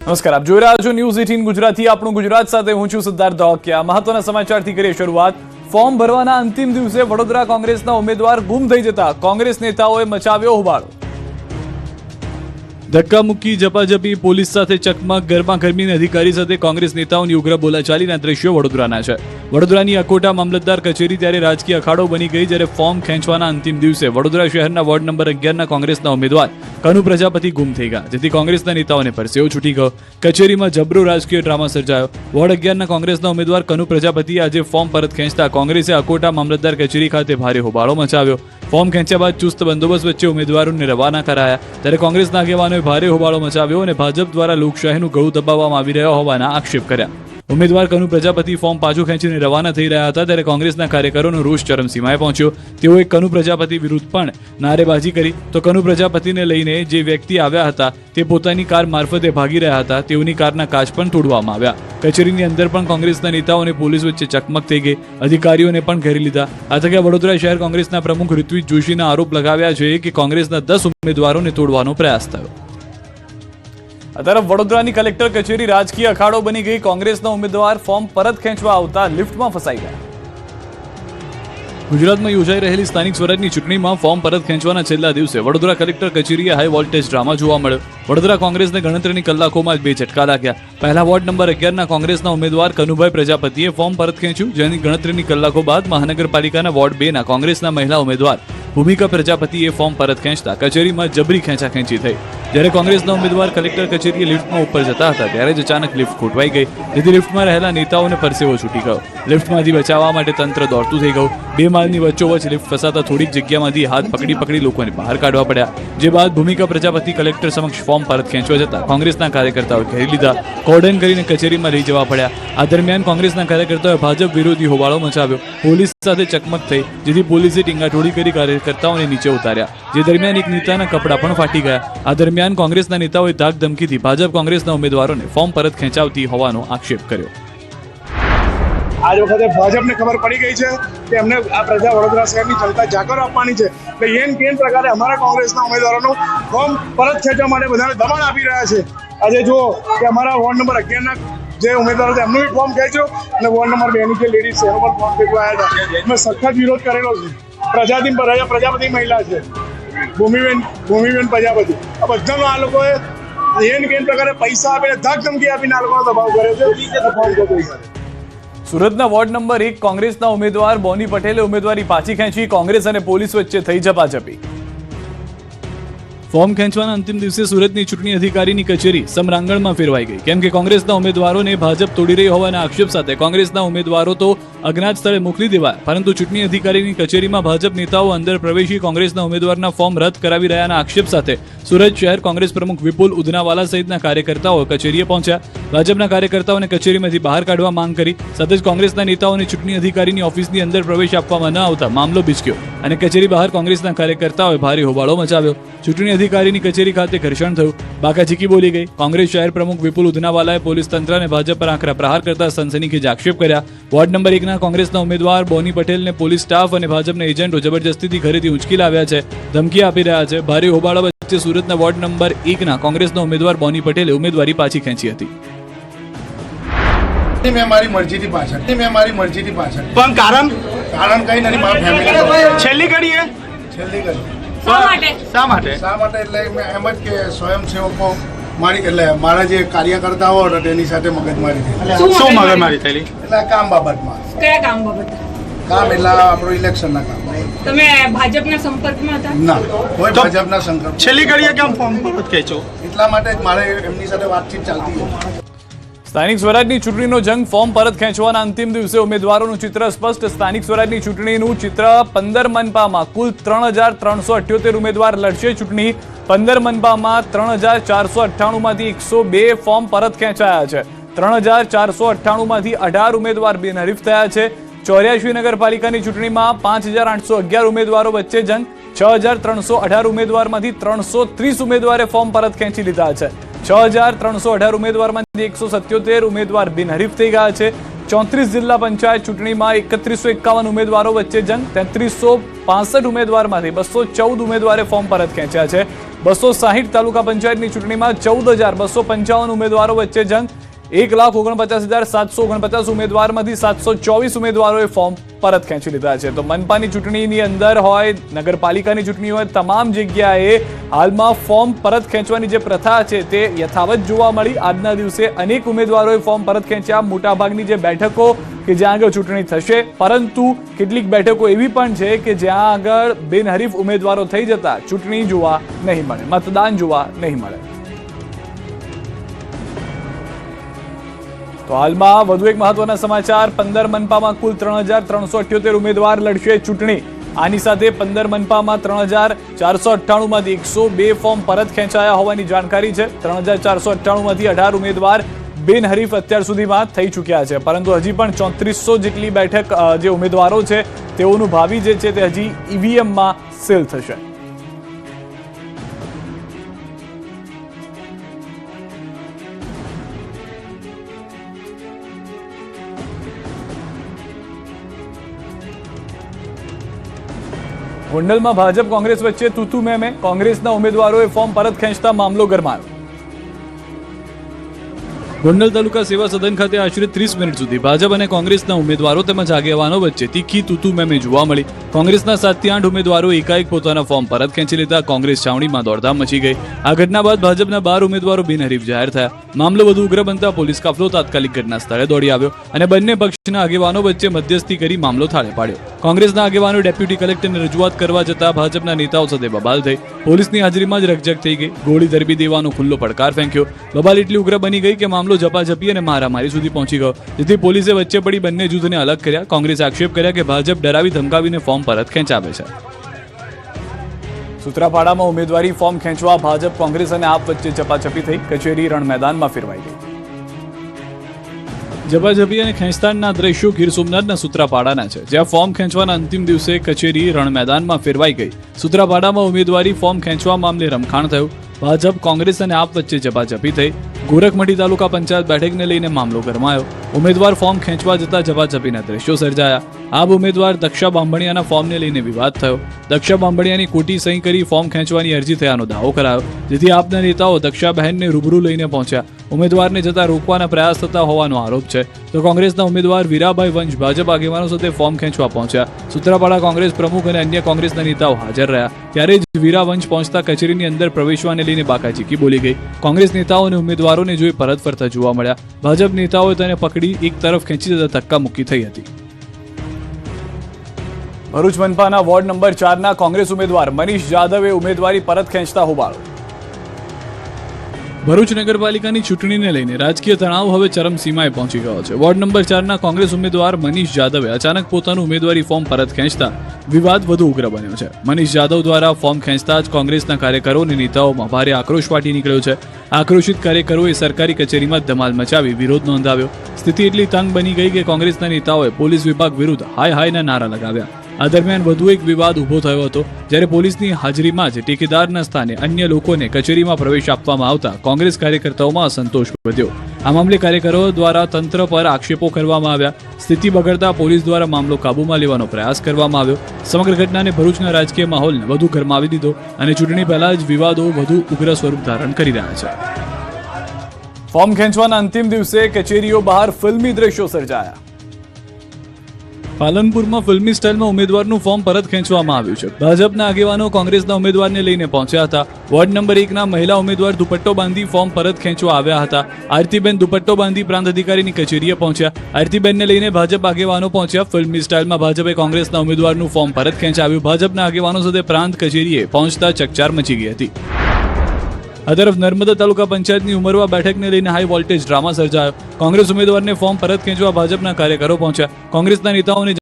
નમસ્કાર, આપ જોઈ રહ્યા છો ન્યૂઝ 18 ગુજરાતી. આપણું ગુજરાત સાથે હું છું સિદ્ધાર્થ ધોળકિયા. મહત્વના સમાચારથી કરીએ શરૂઆત. ફોર્મ ભરવાના અંતિમ દિવસે વડોદરા કોંગ્રેસના ઉમેદવાર ગુમ થઈ જતા કોંગ્રેસ નેતાઓએ મચાવ્યો હોબાળો. ધક્કામુક્કી, ઝપાઝપી, પોલીસ સાથે ચકમક, ગરમાગરમીના અધિકારી સાથે કોંગ્રેસ નેતાઓની ઉગ્ર બોલાચાલીના દ્રશ્યો વડોદરાના છે. વડોદરાની અકોટા મામલતદાર કચેરી ત્યારે રાજકીય અખાડો બની ગઈ, જ્યારે ફોર્મ ખેંચવાના અંતિમ દિવસે વડોદરા શહેરના વોર્ડ નંબર 11ના કોંગ્રેસના ઉમેદવાર કનુ પ્રજાપતિ ગુમ થઈ ગયા, જેથી કોંગ્રેસના નેતાઓને પરસેવો છૂટી ગયો. કચેરીમાં જબરો રાજકીય ડ્રામા સર્જાયો. વોર્ડ 11ના કોંગ્રેસના ઉમેદવાર કનુ પ્રજાપતિએ આજે ફોર્મ પરત ખેંચતા કોંગ્રેસે અકોટા મામલતદાર કચેરી ખાતે ભારે હોબાળો મચાવ્યો. ફોર્મ ખેંચ્યા બાદ ચુસ્ત બંદોબસ્ત વચ્ચે ઉમેદવારોને રવાના કરાયા, ત્યારે કોંગ્રેસના આગેવાનોએ ભારે હોબાળો મચાવ્યો અને ભાજપ દ્વારા લોકશાહીનું ગળું દબાવવામાં આવી રહ્યા હોવાના આક્ષેપ કર્યા. ઉમેદવાર કનુ પ્રજાપતિ ફોર્મ પાછું ખેંચીને રવાના થઈ રહ્યા હતા, ત્યારે કોંગ્રેસના કાર્યકરોનો રોષ ચરમસીમાએ પહોંચ્યો. તેઓએ કનુ પ્રજાપતિ વિરુદ્ધ પણ નારેબાજી કરી, તો કનુ પ્રજાપતિને લઈને જે વ્યક્તિ આવ્યા હતા તે પોતાની કાર મારફતે ભાગી રહ્યા હતા. તેઓની કારના કાચ પણ તોડવામાં આવ્યા. કચેરીની અંદર પણ કોંગ્રેસના નેતાઓ અને પોલીસ વચ્ચે ચકમક થઈ ગઈ. અધિકારીઓને પણ ઘેરી લીધા. આ તકે વડોદરા શહેર કોંગ્રેસના પ્રમુખ ઋત્વિજ જોશીના આરોપ લગાવ્યા છે કે કોંગ્રેસના 10 ઉમેદવારોને તોડવાનો પ્રયાસ થયો. આ તરફ વડોદરાની કલેક્ટર કચેરી રાજકીય અખાડો બની ગઈ. કોંગ્રેસના ઉમેદવાર ફોર્મ પરત ખેંચવા આવતા લિફ્ટમાં ફસાઈ ગયા. ગુજરાતમાં યોજાઈ રહેલી સ્થાનિક સ્વરાજની ચૂંટણીમાં ફોર્મ પરત ખેંચવાના છેલ્લા દિવસે વડોદરા કલેક્ટર કચેરીએ હાઈ વોલ્ટેજ ડ્રામા જોવા મળ્યો. વડોદરા કોંગ્રેસને ગણતરીની કલાકોમાં જ 2 ઝટકા લાગ્યા. પહેલા વોર્ડ નંબર 11ના કોંગ્રેસના ઉમેદવાર કનુભાઈ પ્રજાપતિએ ફોર્મ પરત ખેંચ્યું, જેની ગણતરીની કલાકો બાદ મહાનગરપાલિકાના વોર્ડ 2ના કોંગ્રેસના મહિલા ઉમેદવાર ભૂમિકા પ્રજાપતિએ ફોર્મ પરત ખેંચતા કચેરીમાં જબરી ખેંચાખેંચી થઈ. જ્યારે કોંગ્રેસના ઉમેદવાર કલેક્ટર કચેરીએ લિફ્ટમાં ઉપર જતા હતા, ત્યારે જ અચાનક લિફ્ટ ખોટવાઈ ગઈ, જેથી લિફ્ટમાં રહેલા નેતાઓને પરસેવો છૂટી ગયો. લિફ્ટમાંથી બચાવવા માટે તંત્ર દોડતું થઈ ગયું. 2 માળની વચ્ચોવચ્ચ લિફ્ટ ફસાતા થોડીક જગ્યામાંથી હાથ પકડી લોકોને બહાર કાઢવા પડ્યા. જે બાદ ભૂમિકા પ્રજાપતિ કલેક્ટર સમક્ષ ફોર્મ પરત ખેંચવા જતા કોંગ્રેસના કાર્યકર્તાઓએ ઘેરી લીધા. કોર્ડન કરીને કચેરીમાં લઈ જવા પડ્યા. આ દરમિયાન કોંગ્રેસના કાર્યકર્તાઓએ ભાજપ વિરોધી હોબાળો મચાવ્યો. પોલીસ સાથે ચકમક થઈ, જેથી પોલીસે ટીંગાટોળી કરી કાર્યકર્તાઓને નીચે ઉતાર્યા. જે દરમિયાન એક નેતાના કપડાં પણ ફાટી ગયા. આ દરમિયાન કોંગ્રેસના નેતાઓએ ધાક ધમકીથી ભાજપ કોંગ્રેસના ઉમેદવારોને ફોર્મ પરત ખેંચાવતી હોવાનો આક્ષેપ કર્યો. આજ વખતે ભાજપને ખબર પડી ગઈ છે કે અમને આ પ્રજા વડોદરા શહેરની જનતા જાગર આપવાની છે, એટલે એન કેન પ્રકારે અમારા કોંગ્રેસના ઉમેદવારોનું ફોર્મ પરત ખેંચવા માટે બધાને દબાણ આપી રહ્યા છે. આજે જુઓ કે અમારા વોર્ડ નંબર 11ના જે ઉમેદવારો છે એમનું બી ફોર્મ ખેંચ્યું, અને વોર્ડ નંબર 2ની જે લેડીઝ છે એનો પણ ફોર્મ ખેંચવા આવ્યા હતા. અમે સખત વિરોધ કરેલો છે. પ્રજાપતિ મહિલા છે, ભૂમિબેન પ્રજાપતિ, આ બધાનો આ લોકોએ એન કેન પ્રકારે પૈસા આપીને ધાક ધમકી આપીને આ લોકોનો દબાવ કરે છે. ફોર્મ ખેંચવા સુરતના વોર્ડ નંબર 1 કોંગ્રેસના ઉમેદવાર બોની પટેલે ઉમેદવારી પાછી ખેંચી. કોંગ્રેસ અને પોલીસ વચ્ચે થઈ ઝપાઝપી. ફોર્મ ખેંચવાના અંતિમ દિવસે સુરતની ચૂંટણી અધિકારીની કચેરી સમરાંગણમાં ફેરવાઈ ગઈ, કેમ કે કોંગ્રેસના ઉમેદવારોને ભાજપ તોડી રહી હોવાના આક્ષેપ સાથે કોંગ્રેસના ઉમેદવારો તો અજ્ઞાત સ્થળે મોકલી દેવાયા, પરંતુ ચૂંટણી અધિકારીની કચેરીમાં ભાજપ નેતાઓ અંદર પ્રવેશી કોંગ્રેસના ઉમેદવારના ફોર્મ રદ કરાવી રહ્યાના આક્ષેપ સાથે સુરત શહેર કોંગ્રેસ પ્રમુખ વિપુલ ઉદનાવાલા સહિતના કાર્યકર્તાઓ કચેરીએ પહોંચ્યા. ભાજપના કાર્યકર્તાઓને કચેરીમાંથી બહાર કાઢવા માંગ કરી. સાથે જ કોંગ્રેસના નેતાઓને ચૂંટણી અધિકારીની ઓફિસની અંદર પ્રવેશ આપવામાં ન આવતા મામલો બિચક્યો અને કચેરી બહાર કોંગ્રેસના કાર્યકર્તાઓએ ભારે હોબાળો મચાવ્યો. ચૂંટણી અધિકારીની કચેરી ખાતે ઘર્ષણ થયું. બાકાચીકી બોલી ગઈ. કોંગ્રેસ શહેર પ્રમુખ વિપુલ ઉદનાવાલાએ પોલીસ તંત્ર અને ભાજપ પર આકરા પ્રહાર કરતા સનસનીખેજ આક્ષેપ કર્યા. વોર્ડ નંબર 1ના કોંગ્રેસના ઉમેદવાર બોની પટેલને પોલીસ સ્ટાફ અને ભાજપના એજન્ટો જબરજસ્તીથી ઘરેથી ઉંચકી લાવ્યા છે, ધમકી આપી રહ્યા છે. ભારે હોબાળા વચ્ચે સુરતના વોર્ડ નંબર 1ના કોંગ્રેસના ઉમેદવાર બોની પટેલે ઉમેદવારી પાછી ખેંચી હતી. મેં મારી મરજીથી પાછળ પણ કારણ કઈ નથી. મારા ફેમિલી છેલ્લી ઘડી શા માટે એટલે મેં એમ જ કે સ્વયંસેવકો એટલે મારા જે કાર્યકર્તાઓ હતા તેની સાથે મગજમારી થઈ. શું મગજમારી થયેલી? એટલે કામ બાબતમાં. કયા કામ બાબત? કામ એટલે આપણું ઇલેક્શનના કામ. તમે ભાજપના સંપર્કમાં હતા? ના, કોઈ ભાજપના સંકલ્પ. છેલ્લી ઘડીએ કેમ ફોર્મ પરત ખેંચો? એટલા માટે જ મારે એમની સાથે વાતચીત ચાલતી હતી. સ્થાનિક સ્વરાજની ચૂંટણીનો જંગ. ફોર્મ પરત ખેંચવાના અંતિમ દિવસે ઉમેદવારોનું ચિત્ર સ્પષ્ટ. સ્થાનિક સ્વરાજની ચૂંટણીનું ચિત્ર. 15 મનપામાં કુલ 3,378 ઉમેદવાર લડશે ચૂંટણી. 15 મનપામાં 3,498માંથી 102 ફોર્મ પરત ખેંચાયા છે. 3,498માંથી 18 ઉમેદવાર બિનહરીફ થયા છે. 84 નગરપાલિકાની ચૂંટણીમાં 5,811 ઉમેદવારો વચ્ચે જંગ. 6,318 ઉમેદવારમાંથી 330 ઉમેદવારે ફોર્મ પરત ખેંચી લીધા છે. 6,318 ઉમેદવારમાંથી 177 ઉમેદવાર બિનહરીફ થઈ ગયા છે. 34 જિલ્લા પંચાયત ચૂંટણીમાં 3151 ઉમેદવારો વચ્ચે જંગ. 3365 ઉમેદવારમાંથી 214 ઉમેદવારે ફોર્મ પરત ખેંચ્યા છે. 260 તાલુકા પંચાયતની ચૂંટણીમાં 14,255 ઉમેદવારો વચ્ચે જંગ. 1,49,749 ઉમેદવારમાંથી 724 ઉમેદવારોએ ફોર્મ પરત ખેંચી લીધા છે. તો મનપાની ચૂંટણીની અંદર હોય, નગરપાલિકાની ચૂંટણી હોય, તમામ જગ્યાએ હાલમાં ફોર્મ પરત ખેંચવાની જે પ્રથા છે તે યથાવત જોવા મળી. આજના દિવસે અનેક ઉમેદવારોએ ફોર્મ પરત ખેંચ્યા. મોટાભાગની જે બેઠકો કે જ્યાં આગળ ચૂંટણી થશે, પરંતુ કેટલીક બેઠકો એવી પણ છે કે જ્યાં આગળ બિનહરીફ ઉમેદવારો થઈ જતા ચૂંટણી જોવા નહીં મળે, મતદાન જોવા નહીં મળે. તો હાલમાં વધુ એક મહત્વના સમાચાર. 15 મનપામાં કુલ 3,378 ઉમેદવાર લડશે ચૂંટણી. આની સાથે 15 મનપામાં 3,498 માંથી 102 ફોર્મ પરત ખેંચાયા હોવાની જાણકારી છે. 3,498 માંથી 18 ઉમેદવાર બિનહરીફ અત્યાર સુધીમાં થઈ ચૂક્યા છે, પરંતુ હજી પણ 3400 જેટલી બેઠક જે ઉમેદવારો છે તેઓનું ભાવિ જે છે તે હજી ઈવીએમમાં સીલ થશે. ગોંડલમાં ભાજપ કોંગ્રેસ વચ્ચે તૂતુ મેમે. કોંગ્રેસના ઉમેદવારોએ ફોર્મ પરત ખેંચતા મામલો ગરમાયો. ગોંડલ તાલુકા સેવા સદન ખાતે આશરે 30 મિનિટ સુધી ભાજપ અને કોંગ્રેસના ઉમેદવારો તેમજ આગેવાનો વચ્ચે તીખી તૂતુ મેમે જોવા મળી. કોંગ્રેસના 7 થી 8 ઉમેદવારો એકાએક પોતાના ફોર્મ પરત ખેંચી લેતા કોંગ્રેસ છાવણીમાં દોડધામ મચી ગઈ. આ ઘટના બાદ ભાજપના 12 ઉમેદવારો બિનહરીફ જાહેર થયા. મામલો વધુ ઉગ્ર બનતા પોલીસ કાફલો તાત્કાલિક ઘટના સ્થળે દોડી આવ્યો અને બંને પક્ષના આગેવાનો વચ્ચે મધ્યસ્થી કરી મામલો થાળે પાડ્યો. કોંગ્રેસના આગેવાનો ડેપ્યુટી કલેક્ટરને રજૂઆત કરવા જતા ભાજપના નેતાઓ સાથે બબાલ થઈ. પોલીસની હાજરીમાં જ રકઝક થઈ ગઈ. ગોળી ધરબી દેવાનો ખુલ્લો પડકાર ફેંક્યો. બબાલ એટલી ઉગ્ર બની ગઈ કે મામલો ઝપાઝપી અને મારામારી સુધી પહોંચી ગયો, જેથી પોલીસે વચ્ચે પડી બંને જૂથને અલગ કર્યા. કોંગ્રેસે આક્ષેપ કર્યા કે ભાજપ ડરાવી ધમકાવીને ફોર્મ પરત ખેંચાવે છે. સૂત્રાપાડામાં ઉમેદવારી ફોર્મ ખેંચવા ભાજપ કોંગ્રેસ અને આપ વચ્ચે ઝપાઝપી થઈ. કચેરી રણ મેદાનમાં ફેરવાઈ ગઈ. ઝપાઝપી અને ખેંચતાણના દ્રશ્યો ગીર સોમનાથના સૂત્રાપાડાના છે, જ્યાં ફોર્મ ખેંચવાના અંતિમ દિવસે કચેરી રણ મેદાનમાં ફેરવાઈ ગઈ. સૂત્રાપાડામાં ઉમેદવારી ફોર્મ ખેંચવા મામલે રમખાણ થયું. ભાજપ કોંગ્રેસ અને આપ વચ્ચે ઝપાઝપી થઈ. ગોરખમઢી તાલુકા પંચાયત બેઠકને લઈને મામલો ગરમાયો. ઉમેદવાર ફોર્મ ખેંચવા જતા ઝપાઝપીના દ્રશ્યો સર્જાયા. આપ ઉમેદવાર દક્ષા બાંભણિયાના ફોર્મને લઈને વિવાદ થયો. દક્ષા બાંભણિયાની ખોટી સહી કરી ફોર્મ ખેંચવાની અરજી થયાનો દાવો કરાયો, જેથી આપના નેતાઓ દક્ષાબહેનને રૂબરૂ લઈને પહોંચ્યા. ઉમેદવારને જતા રોકવાના પ્રયાસ થતા હોવાનો આરોપ છે. તો કોંગ્રેસના ઉમેદવાર વીરાભાઈ વંશ ભાજપ આગેવાનો સાથે ફોર્મ ખેંચવા પહોંચ્યા. સૂત્રાપાડા કોંગ્રેસ પ્રમુખ અને અન્ય કોંગ્રેસના નેતાઓ હાજર રહ્યા. ત્યારે જ વીરા વંશ પહોંચતા કચેરીની અંદર પ્રવેશવાને લઈને બાકાચીકી બોલી ગઈ. કોંગ્રેસ નેતાઓ અને ઉમેદવારોને જોઈ પરત ફરતા જોવા મળ્યા. ભાજપ નેતાઓએ તેને પકડી એક તરફ ખેંચી જતા ધક્કા મુક્કી થઈ હતી. ભરૂચ મનપાના વોર્ડ નંબર 4ના કોંગ્રેસ ઉમેદવાર મનીષ જાદવે ઉમેદવારી પરત ખેંચતા હોબાળો. ભરૂચ નગરપાલિકાની ચૂંટણીને લઈને રાજકીય તણાવ હવે ચરમસીમાએ પહોંચી ગયો છે. વોર્ડ નંબર 4ના કોંગ્રેસ ઉમેદવાર મનીષ જાદવે અચાનક પોતાનું ઉમેદવારી ફોર્મ પરત ખેંચતા વિવાદ વધુ ઉગ્ર બન્યો છે. મનીષ જાદવ દ્વારા ફોર્મ ખેંચતા જ કોંગ્રેસના કાર્યકરો અને નેતાઓમાં ભારે આક્રોશ ફાટી નીકળ્યો છે. આક્રોશિત કાર્યકરોએ સરકારી કચેરીમાં ધમાલ મચાવી વિરોધ નોંધાવ્યો. સ્થિતિ એટલી તંગ બની ગઈ કે કોંગ્રેસના નેતાઓએ પોલીસ વિભાગ વિરુદ્ધ હાય હાયના નારા લગાવ્યા. આ દરમિયાન વધુ એક વિવાદ ઉભો થયો હતો, જ્યારે પોલીસની હાજરીમાં જ ટેકેદારના સ્થાને અન્ય લોકોને કચેરીમાં પ્રવેશ આપવામાં આવતા કોંગ્રેસ કાર્યકર્તાઓમાં અસંતોષ વધ્યો. આ મામલે કાર્યકરો દ્વારા તંત્ર પર આક્ષેપો કરવામાં આવ્યા. સ્થિતિ બગડતા પોલીસ દ્વારા મામલો કાબૂમાં લેવાનો પ્રયાસ કરવામાં આવ્યો. સમગ્ર ઘટનાને ભરૂચના રાજકીય માહોલને વધુ ગરમાવી દીધો અને ચૂંટણી પહેલા જ વિવાદો વધુ ઉગ્ર સ્વરૂપ ધારણ કરી રહ્યા છે. ફોર્મ ખેંચવાના અંતિમ દિવસે કચેરીઓ બહાર ફિલ્મી દ્રશ્યો સર્જાયા. પાલનપુરમાં ફિલ્મી સ્ટાઇલમાં ઉમેદવારનું ફોર્મ પરત ખેંચવામાં આવ્યું છે. ભાજપના આગેવાનો કોંગ્રેસના ઉમેદવારને લઈને પહોંચ્યા હતા. વોર્ડ નંબર 1ના મહિલા ઉમેદવાર દુપટ્ટો બાંધી ફોર્મ પરત ખેંચવા આવ્યા હતા. આરતીબેન દુપટ્ટો બાંધી પ્રાંત અધિકારીની કચેરીએ પહોંચ્યા. આરતીબેનને લઈને ભાજપ આગેવાનો પહોંચ્યા. ફિલ્મી સ્ટાઇલમાં ભાજપે કોંગ્રેસના ઉમેદવારનું ફોર્મ પરત ખેંચાવ્યું. ભાજપના આગેવાનો સાથે પ્રાંત કચેરીએ પહોંચતા ચકચાર મચી ગઈ હતી. આ તરફ નર્મદા તાલુકા પંચાયતની ઉમરવા બેઠકને લઈને હાઈ વોલ્ટેજ ડ્રામા સર્જાયો. કોંગ્રેસ ઉમેદવારને ફોર્મ પરત ખેંચવા ભાજપના કાર્યકરો પહોંચ્યા. કોંગ્રેસના નેતાઓને